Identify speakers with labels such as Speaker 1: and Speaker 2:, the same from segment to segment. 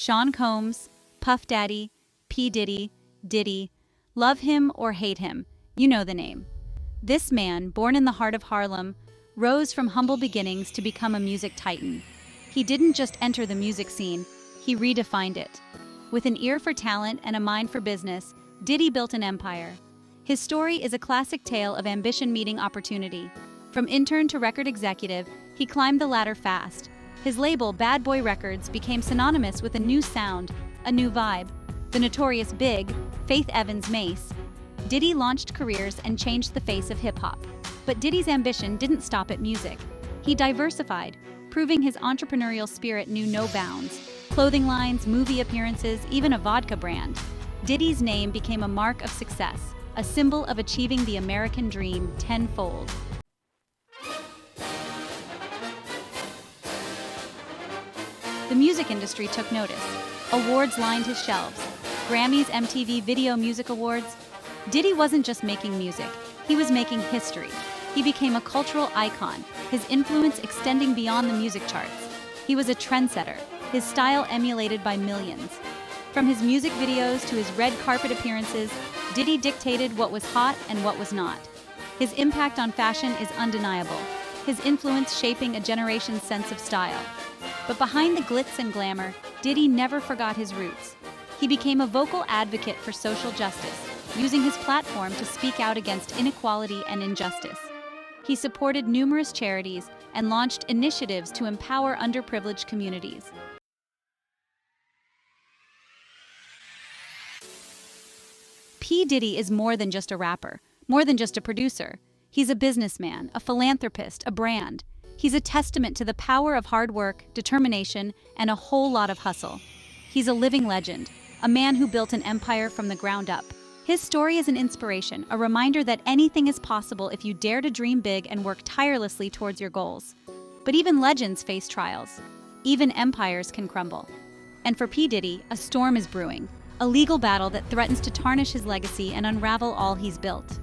Speaker 1: Sean Combs, Puff Daddy, P. Diddy, Diddy. Love him or hate him, you know the name. This man, born in the heart of Harlem, rose from humble beginnings to become a music titan. He didn't just enter the music scene, he redefined it. With an ear for talent and a mind for business, Diddy built an empire. His story is a classic tale of ambition meeting opportunity. From intern to record executive, he climbed the ladder fast. His label, Bad Boy Records, became synonymous with a new sound, a new vibe. The notorious Big, Faith Evans Mace, Diddy launched careers and changed the face of hip-hop. But Diddy's ambition didn't stop at music. He diversified, proving his entrepreneurial spirit knew no bounds. Clothing lines, movie appearances, even a vodka brand. Diddy's name became a mark of success, a symbol of achieving the American dream tenfold. The music industry took notice. Awards lined his shelves. Grammys, MTV Video Music Awards. Diddy wasn't just making music, he was making history. He became a cultural icon, his influence extending beyond the music charts. He was a trendsetter, his style emulated by millions. From his music videos to his red carpet appearances, Diddy dictated what was hot and what was not. His impact on fashion is undeniable, his influence shaping a generation's sense of style. But behind the glitz and glamour, Diddy never forgot his roots. He became a vocal advocate for social justice, using his platform to speak out against inequality and injustice. He supported numerous charities and launched initiatives to empower underprivileged communities. P. Diddy is more than just a rapper, more than just a producer. He's a businessman, a philanthropist, a brand. He's a testament to the power of hard work, determination, and a whole lot of hustle. He's a living legend, a man who built an empire from the ground up. His story is an inspiration, a reminder that anything is possible if you dare to dream big and work tirelessly towards your goals. But even legends face trials. Even empires can crumble. And for P. Diddy, a storm is brewing, a legal battle that threatens to tarnish his legacy and unravel all he's built.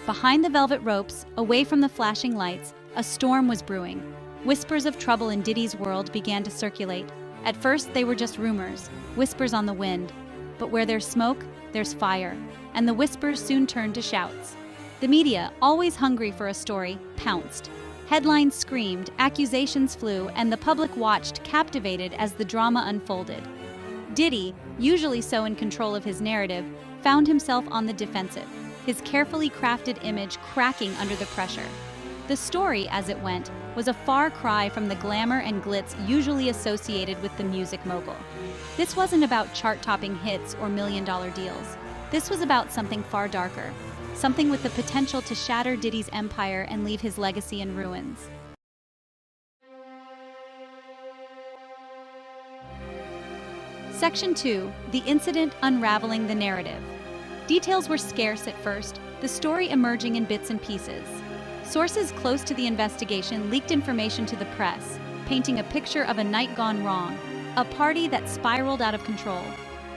Speaker 1: Behind the velvet ropes, away from the flashing lights, a storm was brewing. Whispers of trouble in Diddy's world began to circulate. At first, they were just rumors, whispers on the wind. But where there's smoke, there's fire, and the whispers soon turned to shouts. The media, always hungry for a story, pounced. Headlines screamed, accusations flew, and the public watched, captivated as the drama unfolded. Diddy, usually so in control of his narrative, found himself on the defensive, his carefully crafted image cracking under the pressure. The story, as it went, was a far cry from the glamour and glitz usually associated with the music mogul. This wasn't about chart-topping hits or million-dollar deals. This was about something far darker, something with the potential to shatter Diddy's empire and leave his legacy in ruins. Section 2. The Incident Unraveling the Narrative. Details were scarce at first, the story emerging in bits and pieces. Sources close to the investigation leaked information to the press, painting a picture of a night gone wrong, a party that spiraled out of control.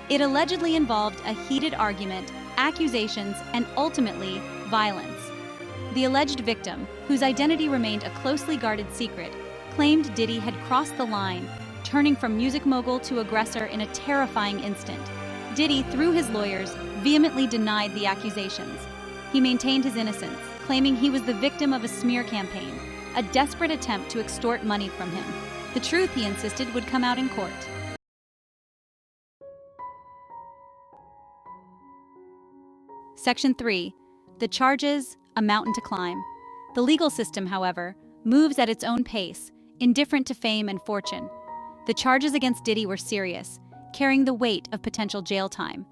Speaker 1: It allegedly involved a heated argument, accusations, and ultimately, violence. The alleged victim, whose identity remained a closely guarded secret, claimed Diddy had crossed the line, turning from music mogul to aggressor in a terrifying instant. Diddy, through his lawyers, vehemently denied the accusations. He maintained his innocence, claiming he was the victim of a smear campaign, a desperate attempt to extort money from him. The truth, he insisted, would come out in court. Section 3. The charges, a mountain to climb. The legal system, however, moves at its own pace, indifferent to fame and fortune. The charges against Diddy were serious, carrying the weight of potential jail time.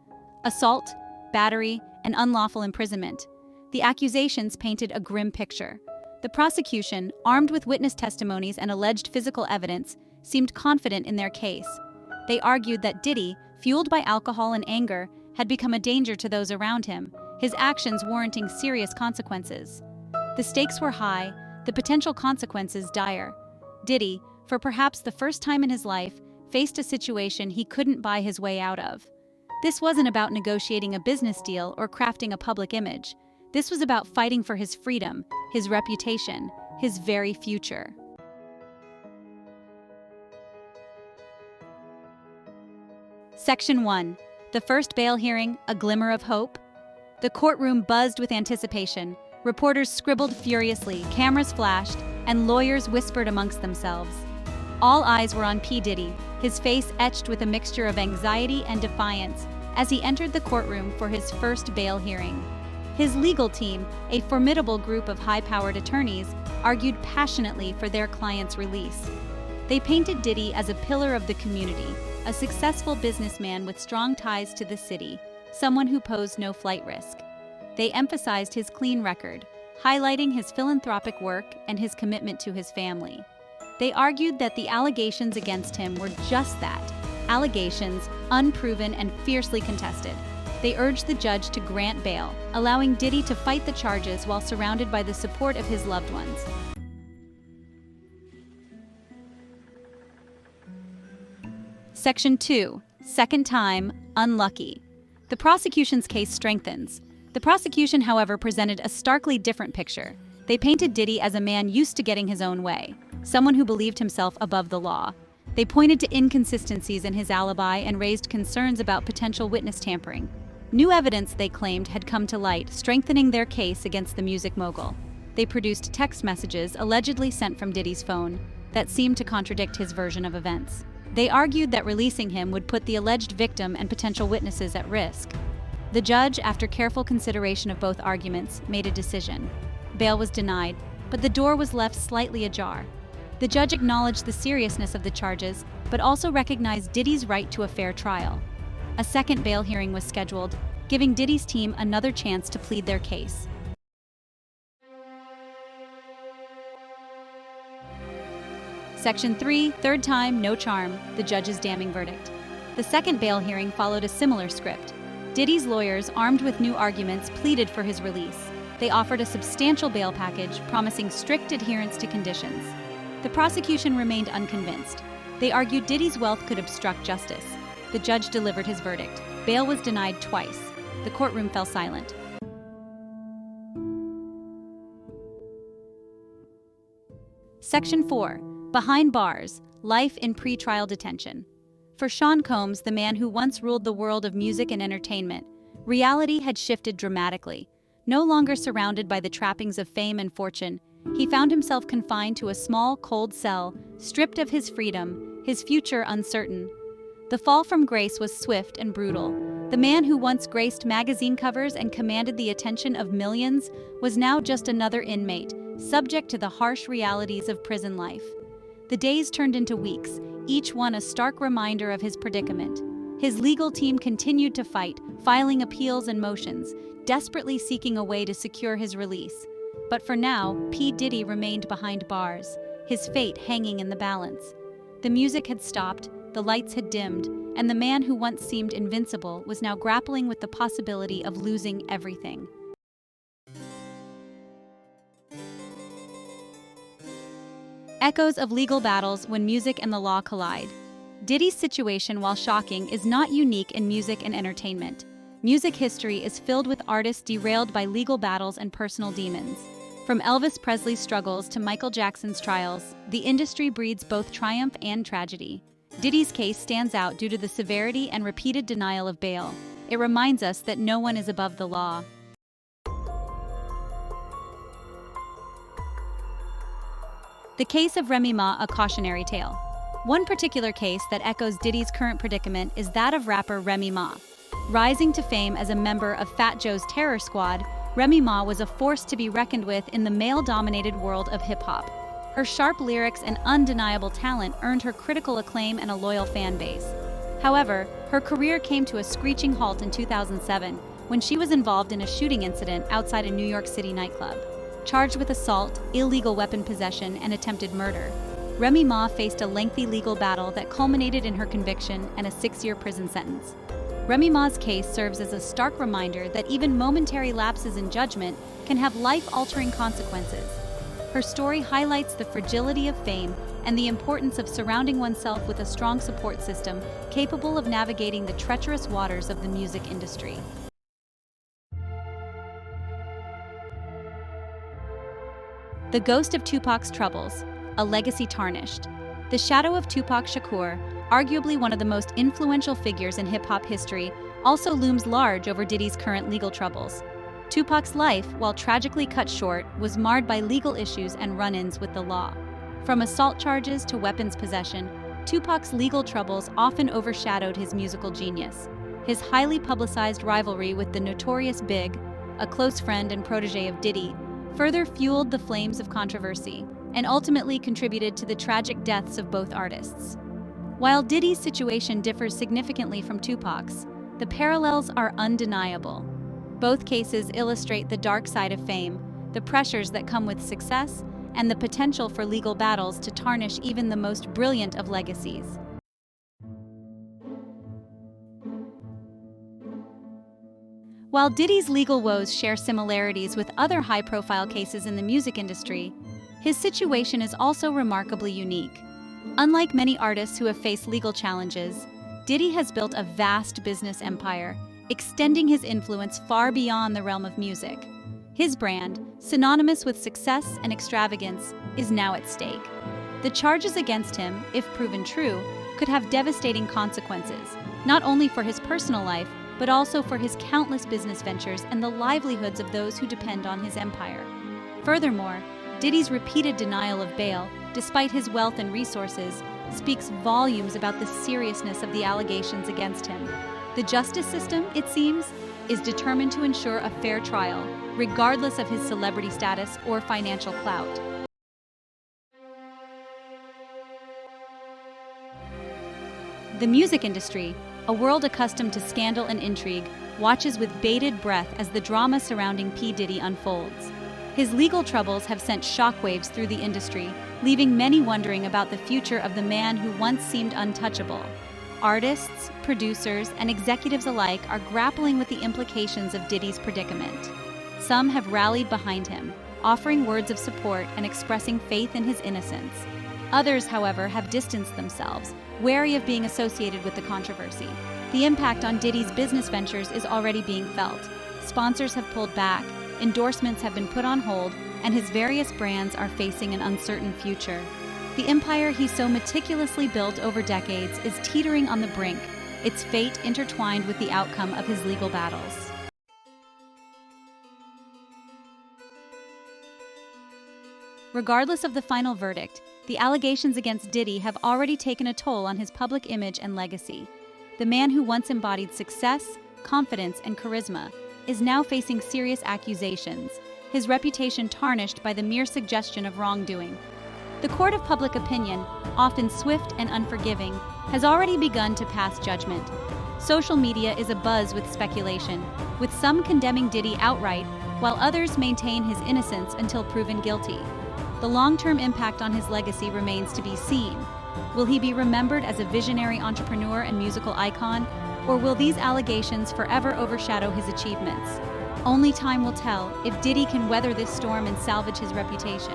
Speaker 1: Assault, battery, and unlawful imprisonment. The accusations painted a grim picture. The prosecution, armed with witness testimonies and alleged physical evidence, seemed confident in their case. They argued that Diddy, fueled by alcohol and anger, had become a danger to those around him, his actions warranting serious consequences. The stakes were high, the potential consequences dire. Diddy, for perhaps the first time in his life, faced a situation he couldn't buy his way out of. This wasn't about negotiating a business deal or crafting a public image. This was about fighting for his freedom, his reputation, his very future. Section 1. The first bail hearing, a glimmer of hope. The courtroom buzzed with anticipation. Reporters scribbled furiously, cameras flashed, and lawyers whispered amongst themselves. All eyes were on P. Diddy, his face etched with a mixture of anxiety and defiance, as he entered the courtroom for his first bail hearing. His legal team, a formidable group of high-powered attorneys, argued passionately for their client's release. They painted Diddy as a pillar of the community, a successful businessman with strong ties to the city, someone who posed no flight risk. They emphasized his clean record, highlighting his philanthropic work and his commitment to his family. They argued that the allegations against him were just that, allegations, unproven and fiercely contested. They urged the judge to grant bail, allowing Diddy to fight the charges while surrounded by the support of his loved ones. Section 2. Second time, unlucky. The prosecution's case strengthens. The prosecution, however, presented a starkly different picture. They painted Diddy as a man used to getting his own way, someone who believed himself above the law. They pointed to inconsistencies in his alibi and raised concerns about potential witness tampering. New evidence, they claimed, had come to light, strengthening their case against the music mogul. They produced text messages allegedly sent from Diddy's phone that seemed to contradict his version of events. They argued that releasing him would put the alleged victim and potential witnesses at risk. The judge, after careful consideration of both arguments, made a decision. Bail was denied, but the door was left slightly ajar. The judge acknowledged the seriousness of the charges, but also recognized Diddy's right to a fair trial. A second bail hearing was scheduled, giving Diddy's team another chance to plead their case. Section 3, third time, no charm, the judge's damning verdict. The second bail hearing followed a similar script. Diddy's lawyers, armed with new arguments, pleaded for his release. They offered a substantial bail package, promising strict adherence to conditions. The prosecution remained unconvinced. They argued Diddy's wealth could obstruct justice. The judge delivered his verdict. Bail was denied twice. The courtroom fell silent. Section 4. Behind bars, life in pretrial detention. For Sean Combs, the man who once ruled the world of music and entertainment, reality had shifted dramatically. No longer surrounded by the trappings of fame and fortune, he found himself confined to a small, cold cell, stripped of his freedom, his future uncertain. The fall from grace was swift and brutal. The man who once graced magazine covers and commanded the attention of millions was now just another inmate, subject to the harsh realities of prison life. The days turned into weeks, each one a stark reminder of his predicament. His legal team continued to fight, filing appeals and motions, desperately seeking a way to secure his release. But for now, P. Diddy remained behind bars, his fate hanging in the balance. The music had stopped, the lights had dimmed, and the man who once seemed invincible was now grappling with the possibility of losing everything. Echoes of legal battles when music and the law collide. Diddy's situation, while shocking, is not unique in music and entertainment. Music history is filled with artists derailed by legal battles and personal demons. From Elvis Presley's struggles to Michael Jackson's trials, the industry breeds both triumph and tragedy. Diddy's case stands out due to the severity and repeated denial of bail. It reminds us that no one is above the law. The case of Remy Ma, a cautionary tale. One particular case that echoes Diddy's current predicament is that of rapper Remy Ma. Rising to fame as a member of Fat Joe's Terror Squad, Remy Ma was a force to be reckoned with in the male-dominated world of hip-hop. Her sharp lyrics and undeniable talent earned her critical acclaim and a loyal fan base. However, her career came to a screeching halt in 2007 when she was involved in a shooting incident outside a New York City nightclub. Charged with assault, illegal weapon possession, and attempted murder, Remy Ma faced a lengthy legal battle that culminated in her conviction and a 6-year prison sentence. Remy Ma's case serves as a stark reminder that even momentary lapses in judgment can have life-altering consequences. Her story highlights the fragility of fame and the importance of surrounding oneself with a strong support system capable of navigating the treacherous waters of the music industry. The Ghost of Tupac's Troubles, a Legacy Tarnished. The shadow of Tupac Shakur, arguably one of the most influential figures in hip-hop history, also looms large over Diddy's current legal troubles. Tupac's life, while tragically cut short, was marred by legal issues and run-ins with the law. From assault charges to weapons possession, Tupac's legal troubles often overshadowed his musical genius. His highly publicized rivalry with the notorious Big, a close friend and protege of Diddy, further fueled the flames of controversy and ultimately contributed to the tragic deaths of both artists. While Diddy's situation differs significantly from Tupac's, the parallels are undeniable. Both cases illustrate the dark side of fame, the pressures that come with success, and the potential for legal battles to tarnish even the most brilliant of legacies. While Diddy's legal woes share similarities with other high-profile cases in the music industry, his situation is also remarkably unique. Unlike many artists who have faced legal challenges, Diddy has built a vast business empire, extending his influence far beyond the realm of music. His brand, synonymous with success and extravagance, is now at stake. The charges against him, if proven true, could have devastating consequences, not only for his personal life, but also for his countless business ventures and the livelihoods of those who depend on his empire. Furthermore, Diddy's repeated denial of bail, despite his wealth and resources, speaks volumes about the seriousness of the allegations against him. The justice system, it seems, is determined to ensure a fair trial, regardless of his celebrity status or financial clout. The music industry, a world accustomed to scandal and intrigue, watches with bated breath as the drama surrounding P. Diddy unfolds. His legal troubles have sent shockwaves through the industry, leaving many wondering about the future of the man who once seemed untouchable. Artists, producers, and executives alike are grappling with the implications of Diddy's predicament. Some have rallied behind him, offering words of support and expressing faith in his innocence. Others, however, have distanced themselves, wary of being associated with the controversy. The impact on Diddy's business ventures is already being felt. Sponsors have pulled back, endorsements have been put on hold, and his various brands are facing an uncertain future. The empire he so meticulously built over decades is teetering on the brink, its fate intertwined with the outcome of his legal battles. Regardless of the final verdict, the allegations against Diddy have already taken a toll on his public image and legacy. The man who once embodied success, confidence, and charisma is now facing serious accusations, his reputation tarnished by the mere suggestion of wrongdoing. The court of public opinion, often swift and unforgiving, has already begun to pass judgment. Social media is abuzz with speculation, with some condemning Diddy outright, while others maintain his innocence until proven guilty. The long-term impact on his legacy remains to be seen. Will he be remembered as a visionary entrepreneur and musical icon, or will these allegations forever overshadow his achievements? Only time will tell if Diddy can weather this storm and salvage his reputation.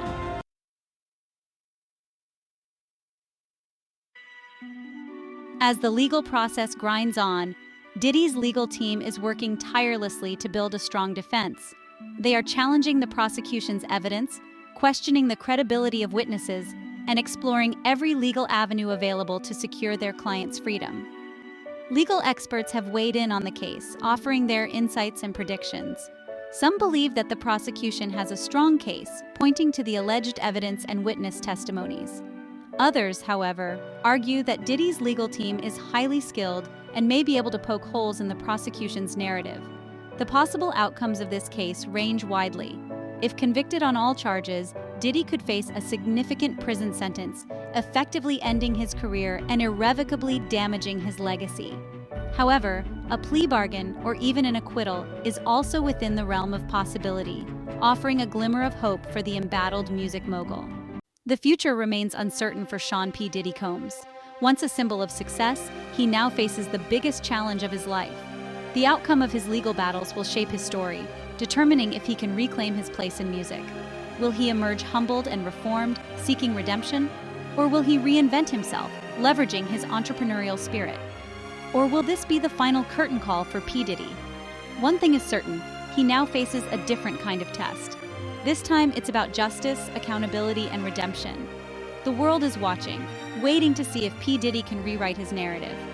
Speaker 1: As the legal process grinds on, Diddy's legal team is working tirelessly to build a strong defense. They are challenging the prosecution's evidence, questioning the credibility of witnesses, and exploring every legal avenue available to secure their client's freedom. Legal experts have weighed in on the case, offering their insights and predictions. Some believe that the prosecution has a strong case, pointing to the alleged evidence and witness testimonies. Others, however, argue that Diddy's legal team is highly skilled and may be able to poke holes in the prosecution's narrative. The possible outcomes of this case range widely. If convicted on all charges, Diddy could face a significant prison sentence, effectively ending his career and irrevocably damaging his legacy. However, a plea bargain or even an acquittal is also within the realm of possibility, offering a glimmer of hope for the embattled music mogul. The future remains uncertain for Sean P. Diddy Combs. Once a symbol of success, he now faces the biggest challenge of his life. The outcome of his legal battles will shape his story, determining if he can reclaim his place in music. Will he emerge humbled and reformed, seeking redemption? Or will he reinvent himself, leveraging his entrepreneurial spirit? Or will this be the final curtain call for P. Diddy? One thing is certain, he now faces a different kind of test. This time, it's about justice, accountability, and redemption. The world is watching, waiting to see if P. Diddy can rewrite his narrative.